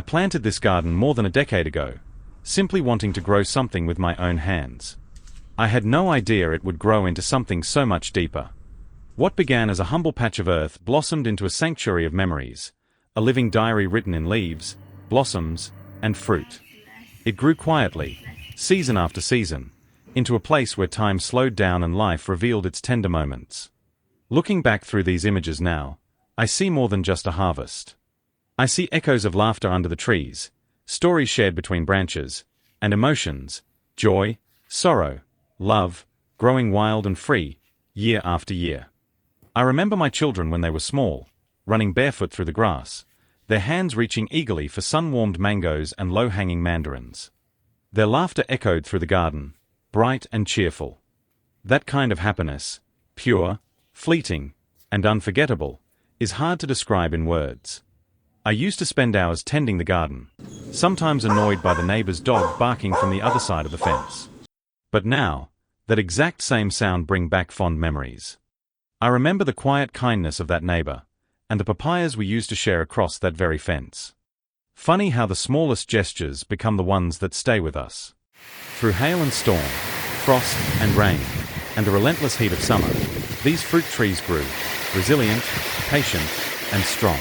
I planted this garden more than a decade ago, simply wanting to grow something with my own hands. I had no idea it would grow into something so much deeper. What began as a humble patch of earth blossomed into a sanctuary of memories, a living diary written in leaves, blossoms, and fruit. It grew quietly, season after season, into a place where time slowed down and life revealed its tender moments. Looking back through these images now, I see more than just a harvest. I see echoes of laughter under the trees, stories shared between branches, and emotions, joy, sorrow, love, growing wild and free, year after year. I remember my children when they were small, running barefoot through the grass, their hands reaching eagerly for sun-warmed mangoes and low-hanging mandarins. Their laughter echoed through the garden, bright and cheerful. That kind of happiness, pure, fleeting, and unforgettable, is hard to describe in words. I used to spend hours tending the garden, sometimes annoyed by the neighbor's dog barking from the other side of the fence. But now, that exact same sound brings back fond memories. I remember the quiet kindness of that neighbor, and the papayas we used to share across that very fence. Funny how the smallest gestures become the ones that stay with us. Through hail and storm, frost and rain, and the relentless heat of summer, these fruit trees grew, resilient, patient, and strong.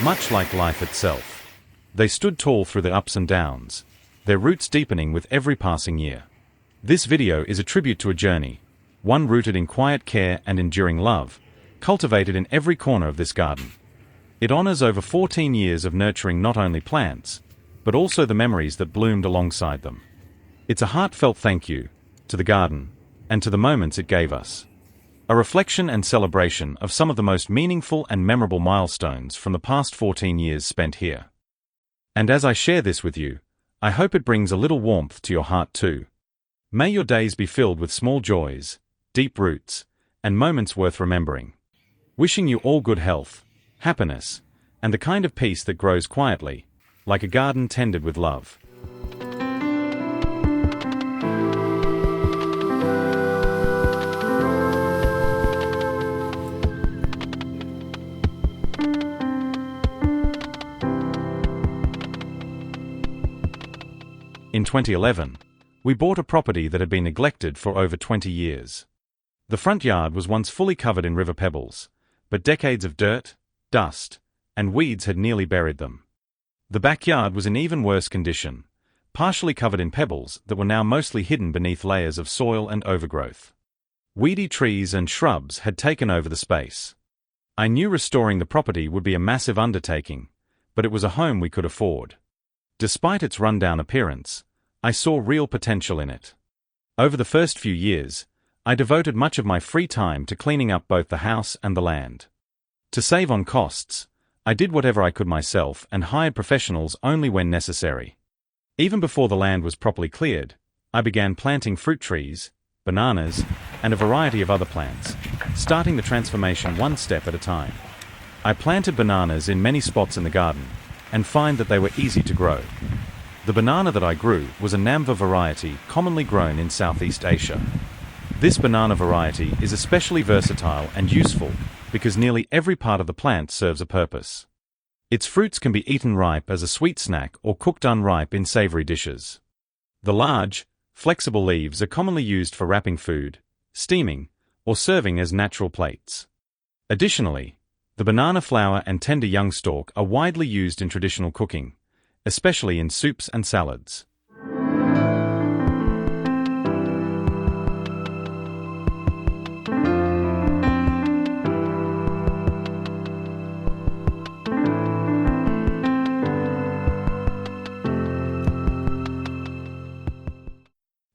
Much like life itself. They stood tall through the ups and downs, their roots deepening with every passing year. This video is a tribute to a journey, one rooted in quiet care and enduring love, cultivated in every corner of this garden. It honors over 14 years of nurturing not only plants, but also the memories that bloomed alongside them. It's a heartfelt thank you to the garden and to the moments it gave us. A reflection and celebration of some of the most meaningful and memorable milestones from the past 14 years spent here. And as I share this with you, I hope it brings a little warmth to your heart too. May your days be filled with small joys, deep roots, and moments worth remembering. Wishing you all good health, happiness, and the kind of peace that grows quietly, like a garden tended with love. In 2011, we bought a property that had been neglected for over 20 years. The front yard was once fully covered in river pebbles, but decades of dirt, dust, and weeds had nearly buried them. The backyard was in even worse condition, partially covered in pebbles that were now mostly hidden beneath layers of soil and overgrowth. Weedy trees and shrubs had taken over the space. I knew restoring the property would be a massive undertaking, but it was a home we could afford. Despite its rundown appearance, I saw real potential in it. Over the first few years, I devoted much of my free time to cleaning up both the house and the land. To save on costs, I did whatever I could myself and hired professionals only when necessary. Even before the land was properly cleared, I began planting fruit trees, bananas, and a variety of other plants, starting the transformation one step at a time. I planted bananas in many spots in the garden, and find that they were easy to grow. The banana that I grew was a Namva variety commonly grown in Southeast Asia. This banana variety is especially versatile and useful because nearly every part of the plant serves a purpose. Its fruits can be eaten ripe as a sweet snack or cooked unripe in savory dishes. The large, flexible leaves are commonly used for wrapping food, steaming, or serving as natural plates. Additionally, the banana flower and tender young stalk are widely used in traditional cooking, especially in soups and salads.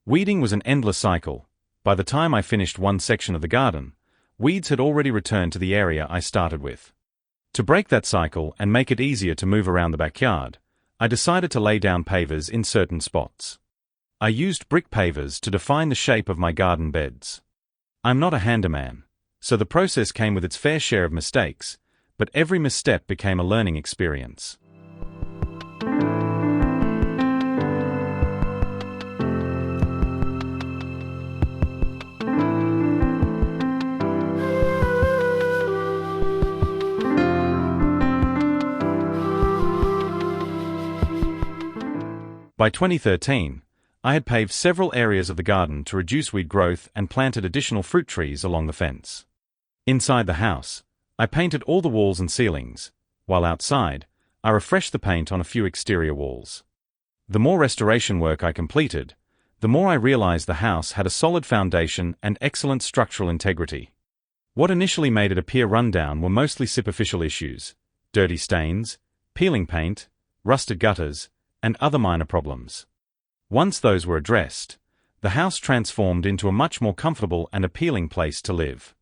Weeding was an endless cycle. By the time I finished one section of the garden, weeds had already returned to the area I started with. To break that cycle and make it easier to move around the backyard, I decided to lay down pavers in certain spots. I used brick pavers to define the shape of my garden beds. I'm not a handyman, so the process came with its fair share of mistakes, but every misstep became a learning experience. By 2013, I had paved several areas of the garden to reduce weed growth and planted additional fruit trees along the fence. Inside the house, I painted all the walls and ceilings, while outside, I refreshed the paint on a few exterior walls. The more restoration work I completed, the more I realized the house had a solid foundation and excellent structural integrity. What initially made it appear rundown were mostly superficial issues: dirty stains, peeling paint, rusted gutters, and other minor problems. Once those were addressed, the house transformed into a much more comfortable and appealing place to live.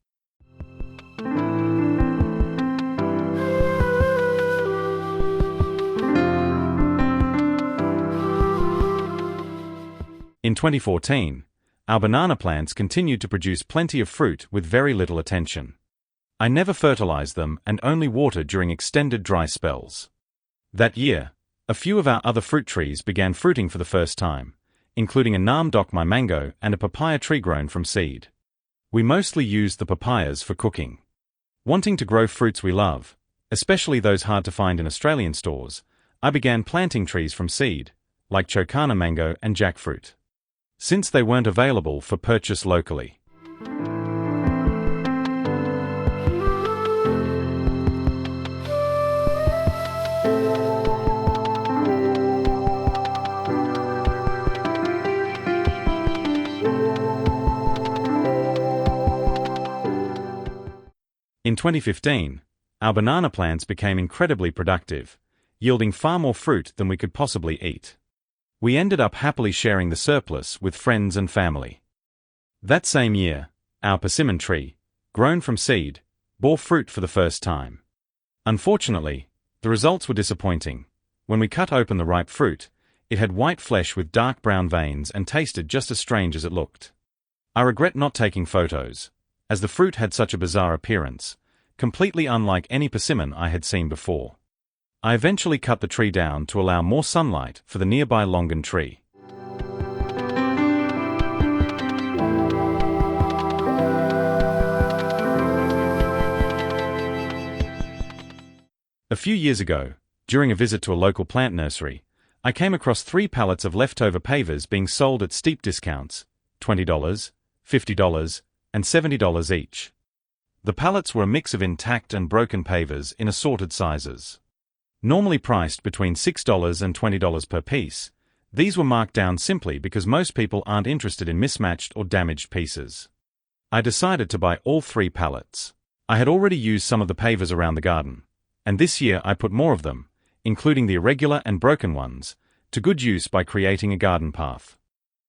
In 2014, our banana plants continued to produce plenty of fruit with very little attention. I never fertilized them and only watered during extended dry spells. That year, a few of our other fruit trees began fruiting for the first time, including a Nam Dok Mai mango and a papaya tree grown from seed. We mostly used the papayas for cooking. Wanting to grow fruits we love, especially those hard to find in Australian stores, I began planting trees from seed, like Chocana mango and jackfruit, since they weren't available for purchase locally. In 2015, our banana plants became incredibly productive, yielding far more fruit than we could possibly eat. We ended up happily sharing the surplus with friends and family. That same year, our persimmon tree, grown from seed, bore fruit for the first time. Unfortunately, the results were disappointing. When we cut open the ripe fruit, it had white flesh with dark brown veins and tasted just as strange as it looked. I regret not taking photos, as the fruit had such a bizarre appearance, completely unlike any persimmon I had seen before. I eventually cut the tree down to allow more sunlight for the nearby longan tree. A few years ago, during a visit to a local plant nursery, I came across 3 pallets of leftover pavers being sold at steep discounts, $20, $50, and $70 each. The pallets were a mix of intact and broken pavers in assorted sizes. Normally priced between $6 and $20 per piece, these were marked down simply because most people aren't interested in mismatched or damaged pieces. I decided to buy all 3 pallets. I had already used some of the pavers around the garden, and this year I put more of them, including the irregular and broken ones, to good use by creating a garden path.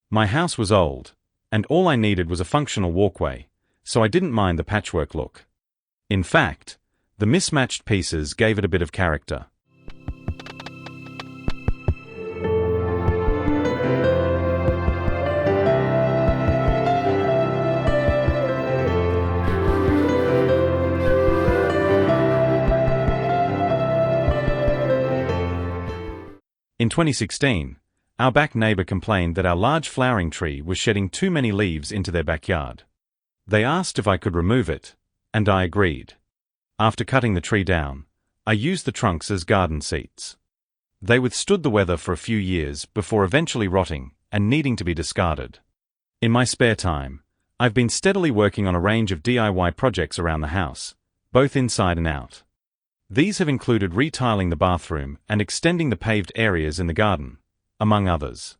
My house was old, and all I needed was a functional walkway, so I didn't mind the patchwork look. In fact, the mismatched pieces gave it a bit of character. In 2016, our back neighbor complained that our large flowering tree was shedding too many leaves into their backyard. They asked if I could remove it, and I agreed. After cutting the tree down, I used the trunks as garden seats. They withstood the weather for a few years before eventually rotting and needing to be discarded. In my spare time, I've been steadily working on a range of DIY projects around the house, both inside and out. These have included retiling the bathroom and extending the paved areas in the garden, among others.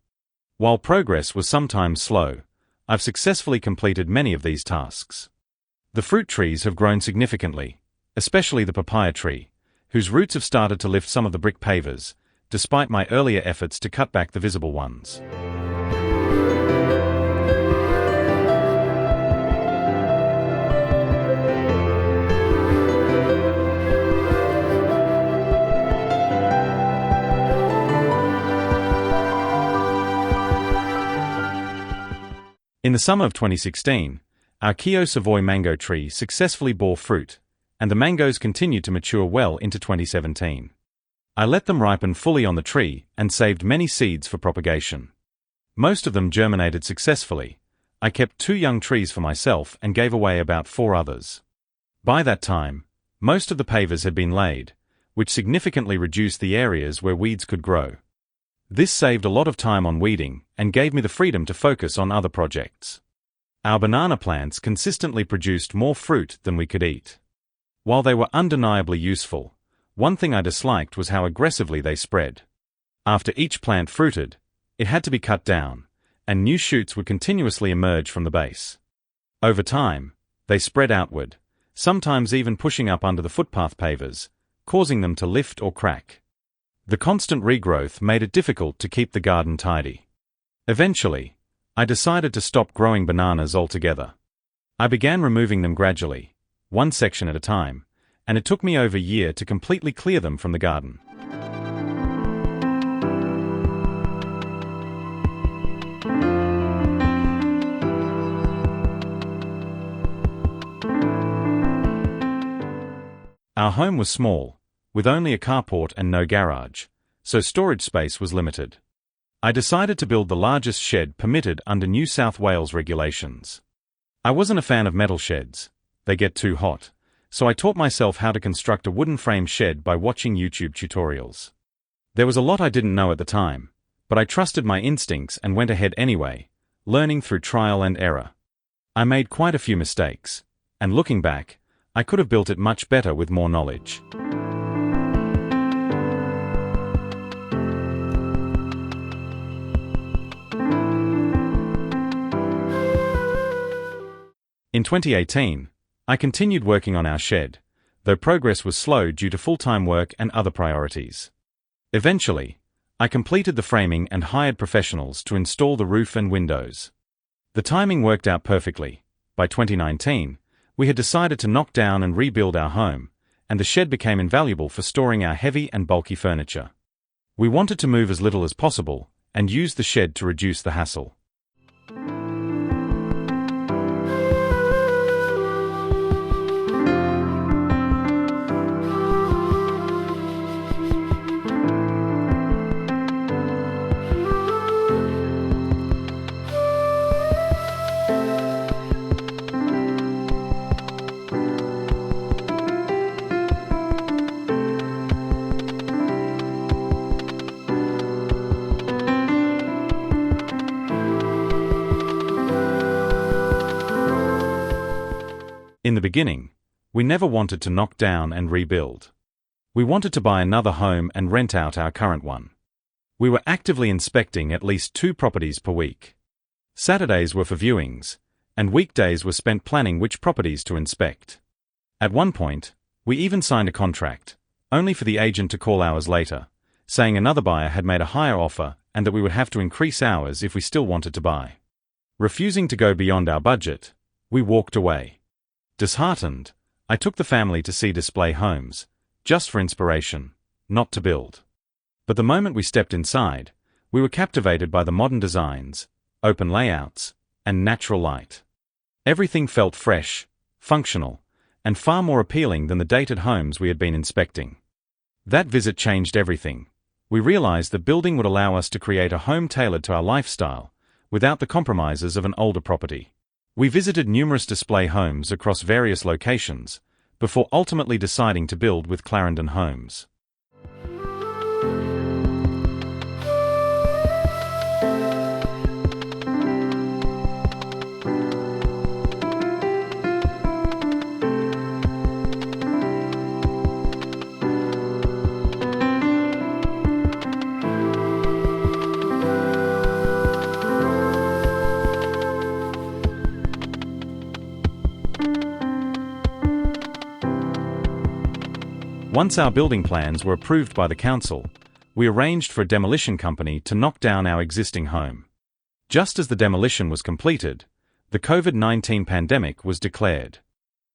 While progress was sometimes slow, I've successfully completed many of these tasks. The fruit trees have grown significantly, especially the papaya tree, whose roots have started to lift some of the brick pavers, despite my earlier efforts to cut back the visible ones. In the summer of 2016, our Keo Savoy mango tree successfully bore fruit, and the mangoes continued to mature well into 2017. I let them ripen fully on the tree and saved many seeds for propagation. Most of them germinated successfully. I kept 2 young trees for myself and gave away about 4 others. By that time, most of the pavers had been laid, which significantly reduced the areas where weeds could grow. This saved a lot of time on weeding and gave me the freedom to focus on other projects. Our banana plants consistently produced more fruit than we could eat. While they were undeniably useful, one thing I disliked was how aggressively they spread. After each plant fruited, it had to be cut down, and new shoots would continuously emerge from the base. Over time, they spread outward, sometimes even pushing up under the footpath pavers, causing them to lift or crack. The constant regrowth made it difficult to keep the garden tidy. Eventually, I decided to stop growing bananas altogether. I began removing them gradually, one section at a time, and it took me over a year to completely clear them from the garden. Our home was small, with only a carport and no garage, so storage space was limited. I decided to build the largest shed permitted under New South Wales regulations. I wasn't a fan of metal sheds; they get too hot, so I taught myself how to construct a wooden frame shed by watching YouTube tutorials. There was a lot I didn't know at the time, but I trusted my instincts and went ahead anyway, learning through trial and error. I made quite a few mistakes, and looking back, I could have built it much better with more knowledge. In 2018, I continued working on our shed, though progress was slow due to full-time work and other priorities. Eventually, I completed the framing and hired professionals to install the roof and windows. The timing worked out perfectly. By 2019, we had decided to knock down and rebuild our home, and the shed became invaluable for storing our heavy and bulky furniture. We wanted to move as little as possible, and use the shed to reduce the hassle. In the beginning, we never wanted to knock down and rebuild. We wanted to buy another home and rent out our current one. We were actively inspecting at least 2 properties per week. Saturdays were for viewings, and weekdays were spent planning which properties to inspect. At one point, we even signed a contract, only for the agent to call hours later, saying another buyer had made a higher offer and that we would have to increase hours if we still wanted to buy. Refusing to go beyond our budget, we walked away. Disheartened, I took the family to see display homes, just for inspiration, not to build. But the moment we stepped inside, we were captivated by the modern designs, open layouts, and natural light. Everything felt fresh, functional, and far more appealing than the dated homes we had been inspecting. That visit changed everything. We realized that building would allow us to create a home tailored to our lifestyle, without the compromises of an older property. We visited numerous display homes across various locations, before ultimately deciding to build with Clarendon Homes. Once our building plans were approved by the council, we arranged for a demolition company to knock down our existing home. Just as the demolition was completed, the COVID-19 pandemic was declared.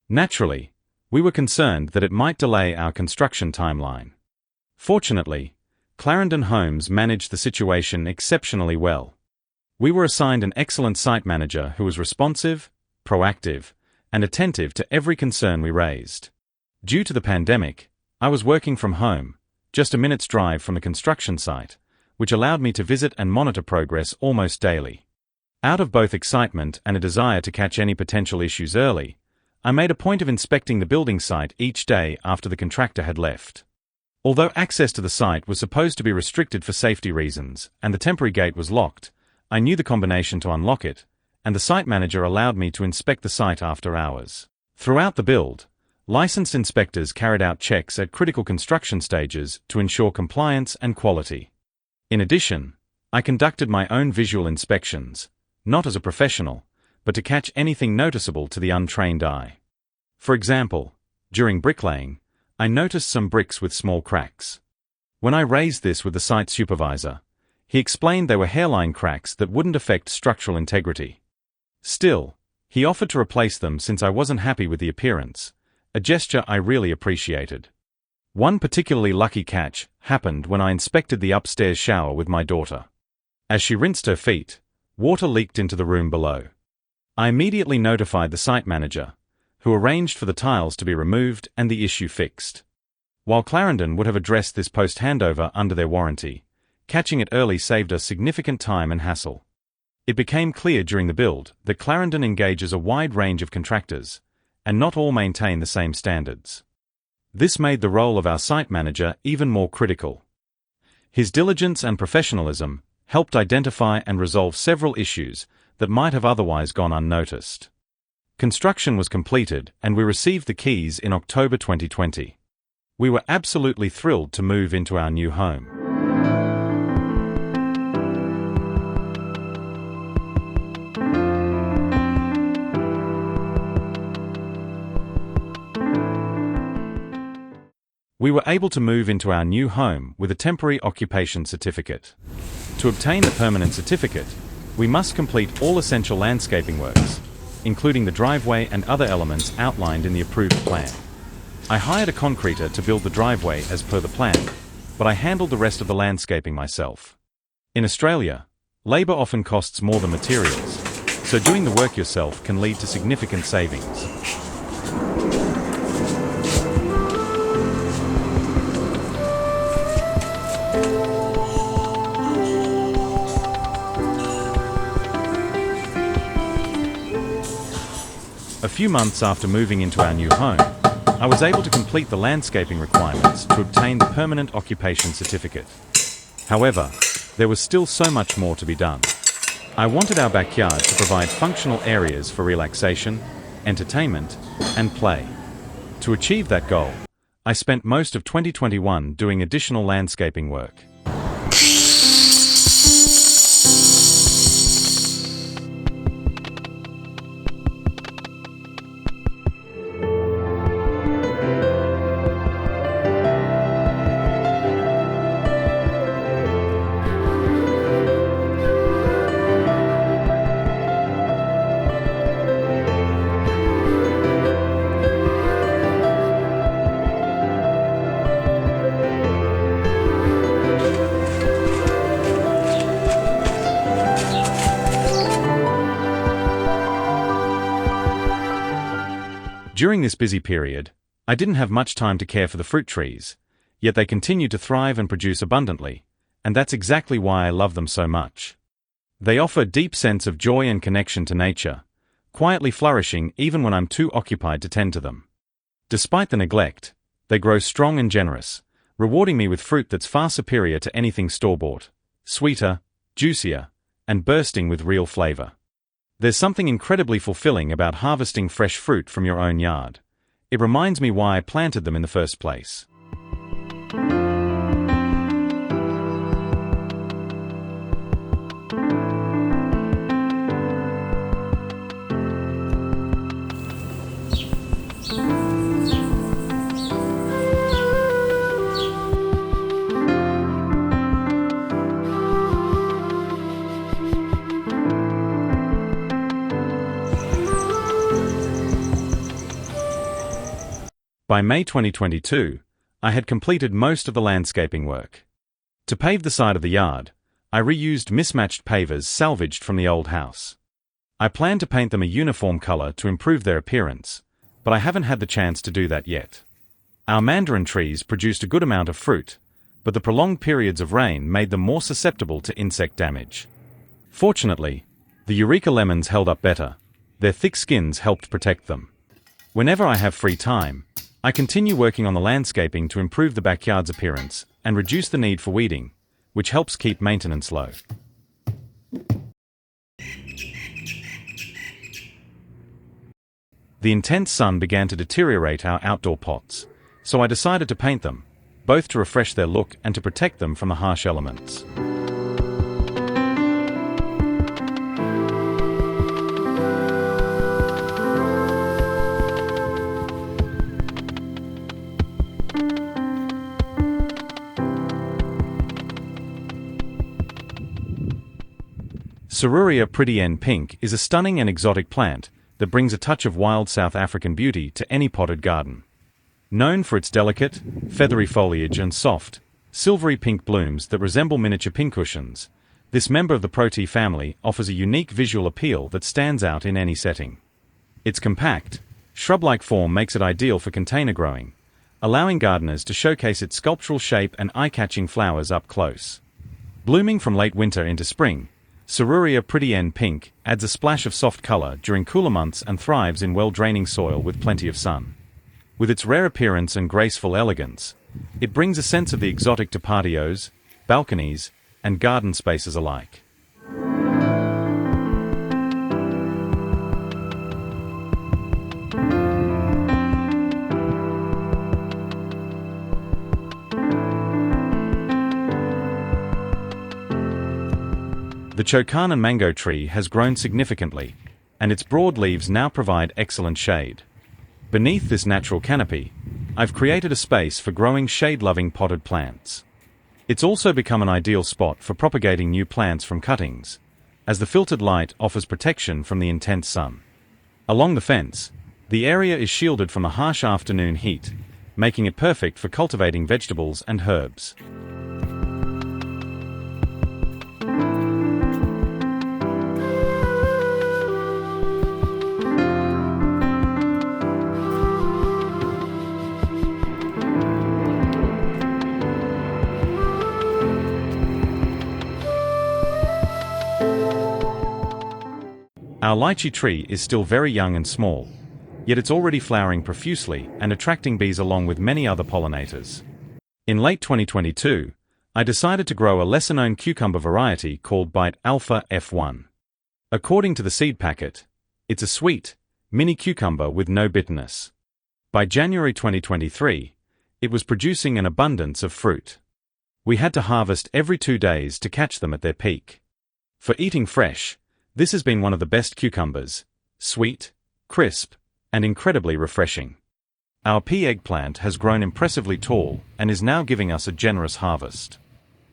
Naturally, we were concerned that it might delay our construction timeline. Fortunately, Clarendon Homes managed the situation exceptionally well. We were assigned an excellent site manager who was responsive, proactive, and attentive to every concern we raised. Due to the pandemic, I was working from home, just a minute's drive from the construction site, which allowed me to visit and monitor progress almost daily. Out of both excitement and a desire to catch any potential issues early, I made a point of inspecting the building site each day after the contractor had left. Although access to the site was supposed to be restricted for safety reasons, and the temporary gate was locked, I knew the combination to unlock it, and the site manager allowed me to inspect the site after hours. Throughout the build, licensed inspectors carried out checks at critical construction stages to ensure compliance and quality. In addition, I conducted my own visual inspections, not as a professional, but to catch anything noticeable to the untrained eye. For example, during bricklaying, I noticed some bricks with small cracks. When I raised this with the site supervisor, he explained they were hairline cracks that wouldn't affect structural integrity. Still, he offered to replace them since I wasn't happy with the appearance, a gesture I really appreciated. One particularly lucky catch happened when I inspected the upstairs shower with my daughter. As she rinsed her feet, water leaked into the room below. I immediately notified the site manager, who arranged for the tiles to be removed and the issue fixed. While Clarendon would have addressed this post-handover under their warranty, catching it early saved us significant time and hassle. It became clear during the build that Clarendon engages a wide range of contractors, and not all maintain the same standards. This made the role of our site manager even more critical. His diligence and professionalism helped identify and resolve several issues that might have otherwise gone unnoticed. Construction was completed and we received the keys in October 2020. We were absolutely thrilled to move into our new home. We were able to move into our new home with a temporary occupation certificate. To obtain the permanent certificate, we must complete all essential landscaping works, including the driveway and other elements outlined in the approved plan. I hired a concreter to build the driveway as per the plan, but I handled the rest of the landscaping myself. In Australia, labour often costs more than materials, so doing the work yourself can lead to significant savings. A few months after moving into our new home, I was able to complete the landscaping requirements to obtain the permanent occupation certificate. However, there was still so much more to be done. I wanted our backyard to provide functional areas for relaxation, entertainment, and play. To achieve that goal, I spent most of 2021 doing additional landscaping work. During this busy period, I didn't have much time to care for the fruit trees, yet they continued to thrive and produce abundantly, and that's exactly why I love them so much. They offer a deep sense of joy and connection to nature, quietly flourishing even when I'm too occupied to tend to them. Despite the neglect, they grow strong and generous, rewarding me with fruit that's far superior to anything store-bought, sweeter, juicier, and bursting with real flavor. There's something incredibly fulfilling about harvesting fresh fruit from your own yard. It reminds me why I planted them in the first place. By May 2022, I had completed most of the landscaping work. To pave the side of the yard, I reused mismatched pavers salvaged from the old house. I plan to paint them a uniform color to improve their appearance, but I haven't had the chance to do that yet. Our mandarin trees produced a good amount of fruit, but the prolonged periods of rain made them more susceptible to insect damage. Fortunately, the Eureka lemons held up better. Their thick skins helped protect them. Whenever I have free time, I continue working on the landscaping to improve the backyard's appearance and reduce the need for weeding, which helps keep maintenance low. The intense sun began to deteriorate our outdoor pots, so I decided to paint them, both to refresh their look and to protect them from the harsh elements. Cerurea Pretty N Pink is a stunning and exotic plant that brings a touch of wild South African beauty to any potted garden. Known for its delicate, feathery foliage and soft, silvery pink blooms that resemble miniature pincushions, this member of the Protea family offers a unique visual appeal that stands out in any setting. Its compact, shrub-like form makes it ideal for container growing, allowing gardeners to showcase its sculptural shape and eye-catching flowers up close. Blooming from late winter into spring, Cerurea Pretty N Pink adds a splash of soft color during cooler months and thrives in well-draining soil with plenty of sun. With its rare appearance and graceful elegance, it brings a sense of the exotic to patios, balconies, and garden spaces alike. The Chokanan mango tree has grown significantly, and its broad leaves now provide excellent shade. Beneath this natural canopy, I've created a space for growing shade-loving potted plants. It's also become an ideal spot for propagating new plants from cuttings, as the filtered light offers protection from the intense sun. Along the fence, the area is shielded from the harsh afternoon heat, making it perfect for cultivating vegetables and herbs. Our lychee tree is still very young and small, yet it's already flowering profusely and attracting bees along with many other pollinators. In late 2022, I decided to grow a lesser-known cucumber variety called Bite Alpha F1. According to the seed packet, it's a sweet, mini cucumber with no bitterness. By January 2023, it was producing an abundance of fruit. We had to harvest every 2 days to catch them at their peak. For eating fresh, this has been one of the best cucumbers, sweet, crisp, and incredibly refreshing. Our pea eggplant has grown impressively tall and is now giving us a generous harvest.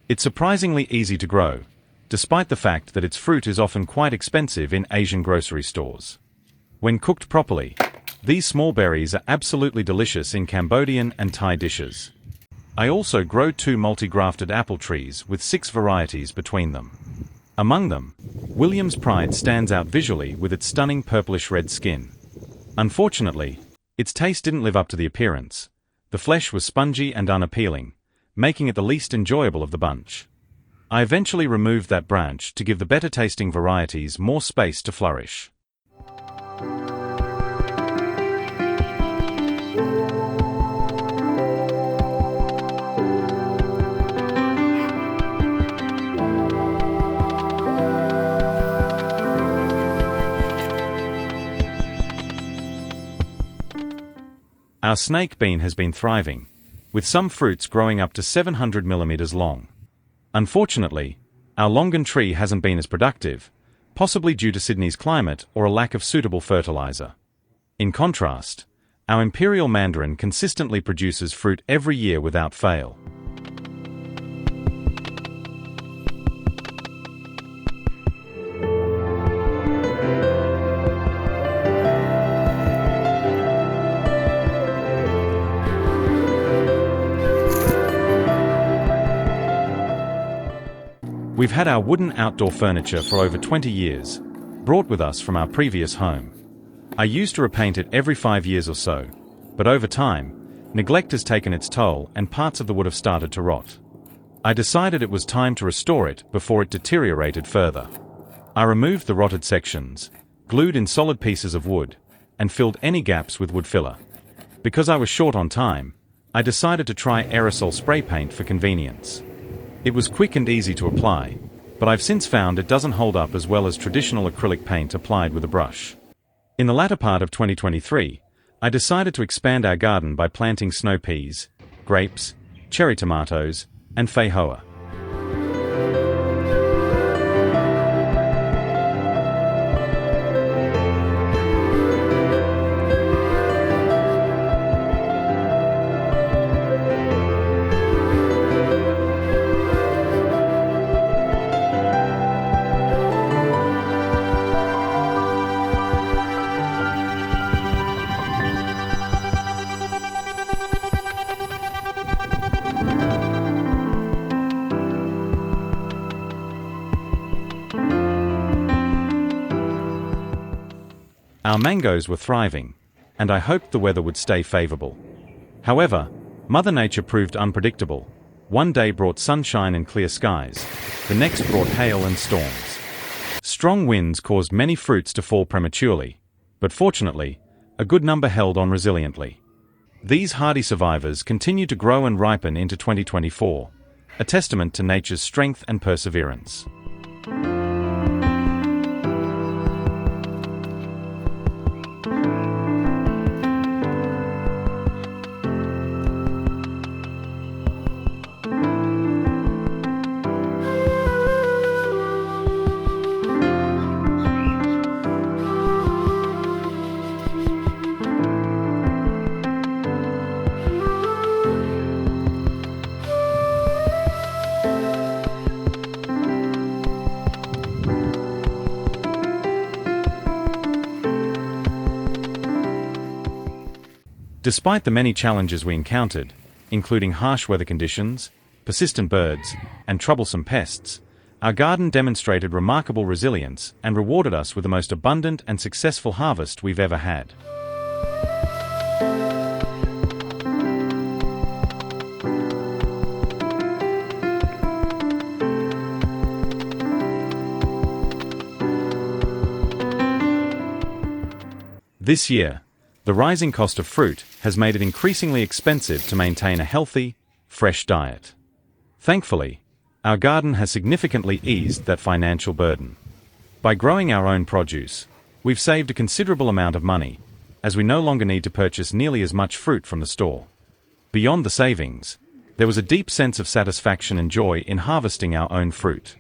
It's surprisingly easy to grow, despite the fact that its fruit is often quite expensive in Asian grocery stores. When cooked properly, these small berries are absolutely delicious in Cambodian and Thai dishes. I also grow 2 multi-grafted apple trees with 6 varieties between them. Among them, William's Pride stands out visually with its stunning purplish-red skin. Unfortunately, its taste didn't live up to the appearance. The flesh was spongy and unappealing, making it the least enjoyable of the bunch. I eventually removed that branch to give the better-tasting varieties more space to flourish. Our snake bean has been thriving, with some fruits growing up to 700 millimeters long. Unfortunately, our longan tree hasn't been as productive, possibly due to Sydney's climate or a lack of suitable fertilizer. In contrast, our imperial mandarin consistently produces fruit every year without fail. We've had our wooden outdoor furniture for over 20 years, brought with us from our previous home. I used to repaint it every 5 years or so, but over time, neglect has taken its toll and parts of the wood have started to rot. I decided it was time to restore it before it deteriorated further. I removed the rotted sections, glued in solid pieces of wood, and filled any gaps with wood filler. Because I was short on time, I decided to try aerosol spray paint for convenience. It was quick and easy to apply, but I've since found it doesn't hold up as well as traditional acrylic paint applied with a brush. In the latter part of 2023, I decided to expand our garden by planting snow peas, grapes, cherry tomatoes, and feijoa. Our mangoes were thriving, and I hoped the weather would stay favorable. However, Mother Nature proved unpredictable. One day brought sunshine and clear skies, the next brought hail and storms. Strong winds caused many fruits to fall prematurely, but fortunately, a good number held on resiliently. These hardy survivors continued to grow and ripen into 2024, a testament to nature's strength and perseverance. Despite the many challenges we encountered, including harsh weather conditions, persistent birds, and troublesome pests, our garden demonstrated remarkable resilience and rewarded us with the most abundant and successful harvest we've ever had. This year, the rising cost of fruit has made it increasingly expensive to maintain a healthy, fresh diet. Thankfully, our garden has significantly eased that financial burden. By growing our own produce, we've saved a considerable amount of money, as we no longer need to purchase nearly as much fruit from the store. Beyond the savings, there was a deep sense of satisfaction and joy in harvesting our own fruit.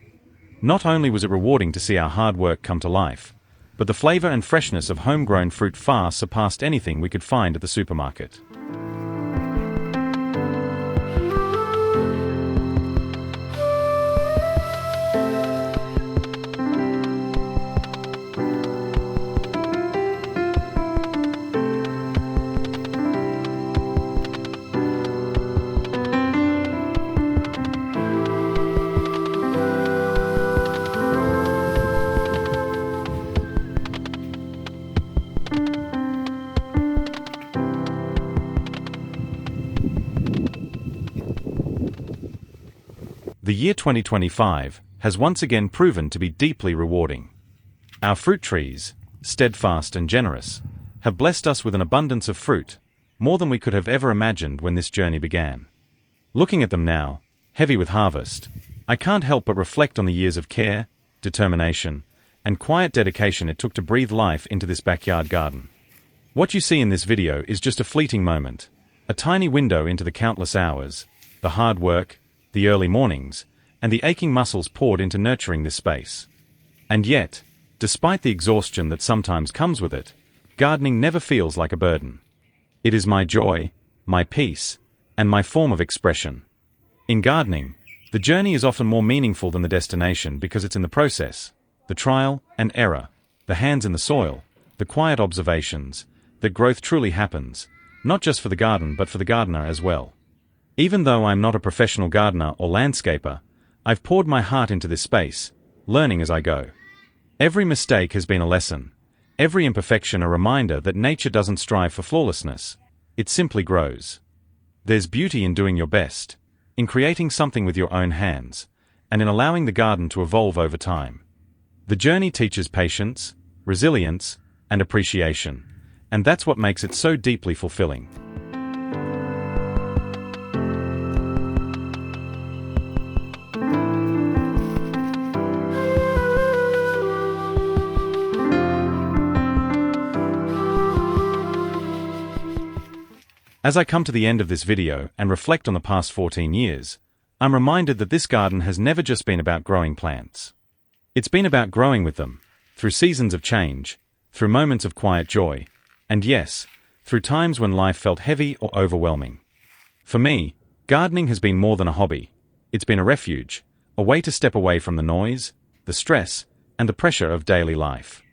Not only was it rewarding to see our hard work come to life, but the flavor and freshness of homegrown fruit far surpassed anything we could find at the supermarket. The year 2025 has once again proven to be deeply rewarding. Our fruit trees, steadfast and generous, have blessed us with an abundance of fruit, more than we could have ever imagined when this journey began. Looking at them now, heavy with harvest, I can't help but reflect on the years of care, determination, and quiet dedication it took to breathe life into this backyard garden. What you see in this video is just a fleeting moment, a tiny window into the countless hours, the hard work, the early mornings, and the aching muscles poured into nurturing this space. And yet, despite the exhaustion that sometimes comes with it, gardening never feels like a burden. It is my joy, my peace, and my form of expression. In gardening, the journey is often more meaningful than the destination because it's in the process, the trial and error, the hands in the soil, the quiet observations, that growth truly happens, not just for the garden but for the gardener as well. Even though I'm not a professional gardener or landscaper, I've poured my heart into this space, learning as I go. Every mistake has been a lesson, every imperfection a reminder that nature doesn't strive for flawlessness, it simply grows. There's beauty in doing your best, in creating something with your own hands, and in allowing the garden to evolve over time. The journey teaches patience, resilience, and appreciation, and that's what makes it so deeply fulfilling. As I come to the end of this video and reflect on the past 14 years, I'm reminded that this garden has never just been about growing plants. It's been about growing with them, through seasons of change, through moments of quiet joy, and yes, through times when life felt heavy or overwhelming. For me, gardening has been more than a hobby. It's been a refuge, a way to step away from the noise, the stress, and the pressure of daily life.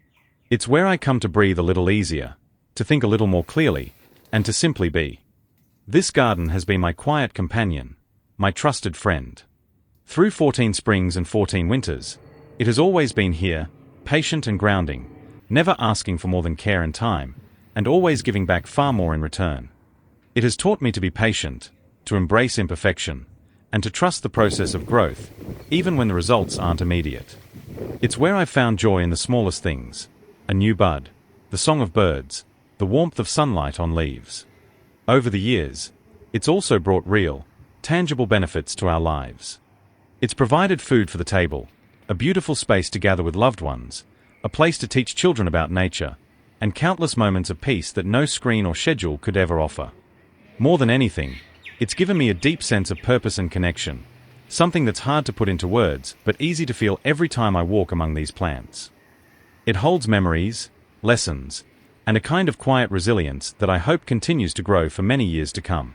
It's where I come to breathe a little easier, to think a little more clearly, and to simply be. This garden has been my quiet companion, my trusted friend. Through 14 springs and 14 winters, it has always been here, patient and grounding, never asking for more than care and time, and always giving back far more in return. It has taught me to be patient, to embrace imperfection, and to trust the process of growth, even when the results aren't immediate. It's where I've found joy in the smallest things: a new bud, the song of birds, the warmth of sunlight on leaves. Over the years, it's also brought real, tangible benefits to our lives. It's provided food for the table, a beautiful space to gather with loved ones, a place to teach children about nature, and countless moments of peace that no screen or schedule could ever offer. More than anything, it's given me a deep sense of purpose and connection, something that's hard to put into words but easy to feel every time I walk among these plants. It holds memories, lessons, and a kind of quiet resilience that I hope continues to grow for many years to come.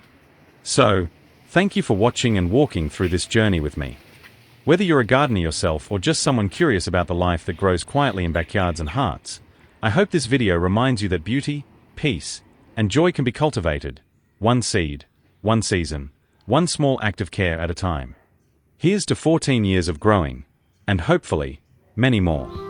So, thank you for watching and walking through this journey with me. Whether you're a gardener yourself or just someone curious about the life that grows quietly in backyards and hearts, I hope this video reminds you that beauty, peace, and joy can be cultivated, one seed, one season, one small act of care at a time. Here's to 14 years of growing, and hopefully, many more.